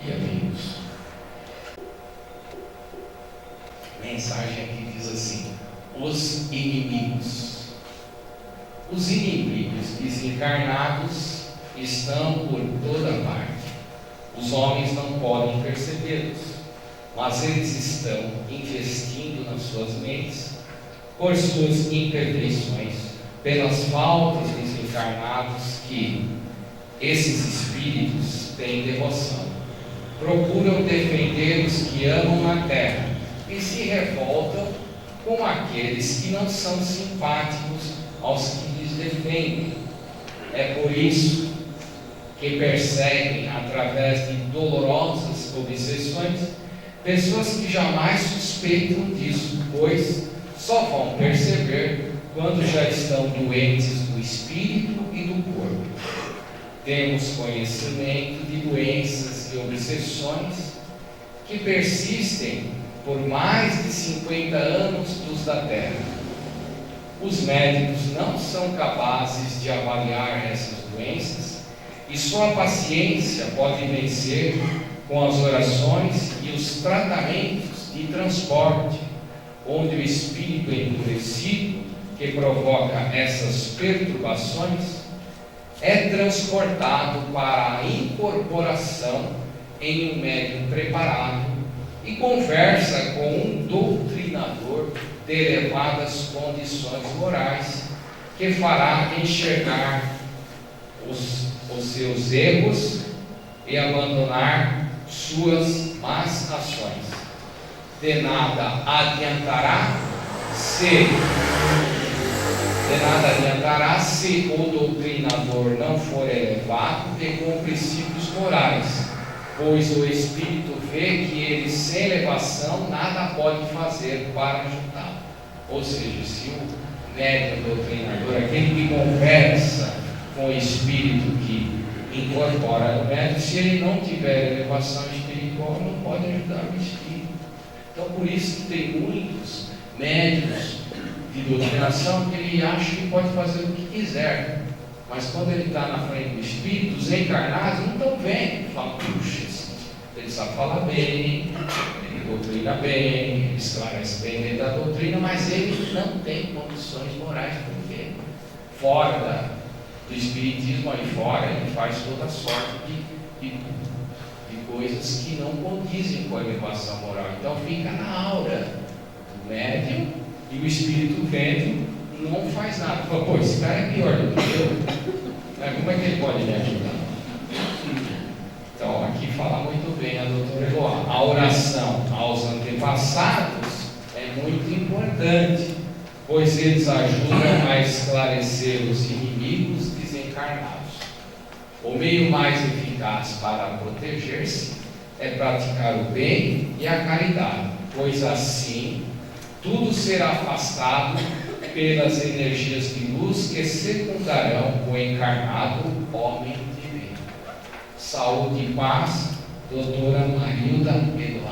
e amigos. A mensagem aqui diz assim: os inimigos. Os inimigos desencarnados estão por toda parte. Os homens não podem percebê-los, mas eles estão investindo nas suas mentes, por suas imperfeições, pelas faltas dos encarnados que esses espíritos têm devoção. Procuram defender os que amam na terra e se revoltam com aqueles que não são simpáticos aos que lhes defendem. É por isso que perseguem, através de dolorosas obsessões, pessoas que jamais suspeitam disso, pois só vão perceber quando já estão doentes do espírito e do corpo. Temos conhecimento de doenças e obsessões que persistem por mais de 50 anos luz da Terra. Os médicos não são capazes de avaliar essas doenças e só a paciência pode vencer com as orações e os tratamentos de transporte, onde o espírito endurecido que provoca essas perturbações é transportado para a incorporação em um médium preparado e conversa com um doutrinador de elevadas condições morais que fará enxergar os seus erros e abandonar suas más ações. De nada adiantará se o doutrinador não for elevado e com princípios morais, pois o espírito vê que ele sem elevação nada pode fazer para ajudá-lo. Ou seja, se o médium doutrinador, aquele que conversa com o espírito que incorpora o médium, se ele não tiver elevação espiritual, não pode ajudar o espírito. Então, por isso que tem muitos médiuns de doutrinação que ele acha que pode fazer o que quiser, mas quando ele está na frente do espírito, os encarnados não estão vendo. Falam: puxa, ele sabe falar bem, ele doutrina bem, ele esclarece bem dentro da doutrina, mas ele não tem condições morais para ver. Fora do espiritismo, aí fora, ele faz toda sorte de coisas que não condizem com a elevação moral. Então fica na aura do médium e o espírito vendo não faz nada. Fala: pô, esse cara é pior do que eu, como é que ele pode me ajudar? Então aqui fala muito bem a doutora Eloá. A oração aos antepassados é muito importante, pois eles ajudam a esclarecer os inimigos desencarnados. O meio mais eficaz para proteger-se é praticar o bem e a caridade, pois assim tudo será afastado pelas energias de luz que secundarão o encarnado homem de bem. Saúde e paz, doutora Marilda Eloá.